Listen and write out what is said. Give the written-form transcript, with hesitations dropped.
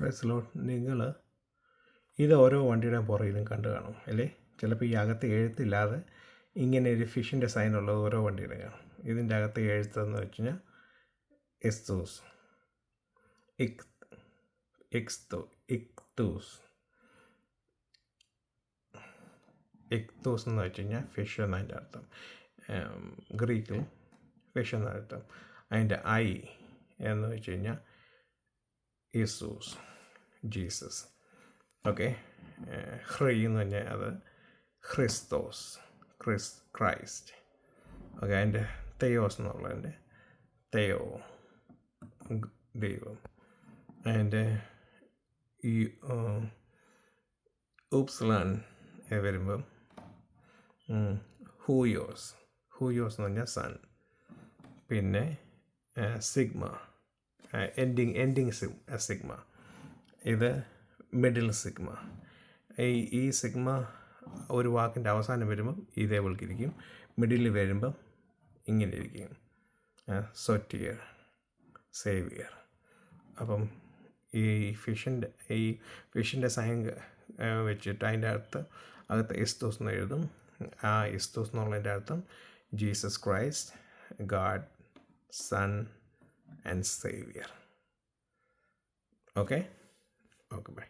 Praise Lord. നിങ്ങൾ ഇത് ഓരോ വണ്ടിയുടെ പുറകിലും കണ്ടു കാണും അല്ലേ? ചിലപ്പോൾ ഈ അകത്ത് എഴുത്തില്ലാതെ ഇങ്ങനെ ഒരു ഫിഷിൻ്റെ സൈനുള്ളത് ഓരോ വണ്ടിയുടെ കാണും. ഇതിൻ്റെ അകത്ത് എഴുത്തെന്ന് വെച്ച് കഴിഞ്ഞാൽ എസ്തൂസ്, ഇക്തൂസ് എന്ന് വെച്ച് കഴിഞ്ഞാൽ ഫിഷ് എന്നതിൻ്റെ അർത്ഥം. ഗ്രീക്കിൽ ഫിഷ് എന്നർത്ഥം. അതിൻ്റെ ഐ എന്ന് വെച്ച് കഴിഞ്ഞാൽ യേസൂസ്, ജീസസ്. ഓക്കെ. ഹ്രീ എന്ന് പറഞ്ഞാൽ അത് ക്രിസ്തോസ്, ക്രൈസ്റ്റ്. ഓക്കെ. അതിൻ്റെ തെയോസ് എന്നുള്ളതിൻ്റെ തെയോ, ദൈവം. അതിൻ്റെ ഈ ഊപ്സിലാൻ വരുമ്പം ഹൂയോസ് എന്ന് പറഞ്ഞാൽ സൺ. പിന്നെ സിഗ്മ, എൻഡിങ് സിഗ്മ, ഇത് മിഡിൽ സിഗ്മ. ഈ സിഗ്മ ഒരു വാക്കിൻ്റെ അവസാനം വരുമ്പം ഇതേപോലെക്കിരിക്കും, മിഡിൽ വരുമ്പം ഇങ്ങനെ ഇരിക്കും, സോറ്റിയർ, സേവിയർ. അപ്പം ഈ ഫിഷിൻ്റെ സൈൻ വെച്ചിട്ട് അതിൻ്റെ അകത്ത് എസ്തോസ് എന്ന് എഴുതും. ആ എസ്തോസ് എന്നുള്ളതിൻ്റെ അർത്ഥം Jesus Christ, God, Son and Savior. Okay, bye.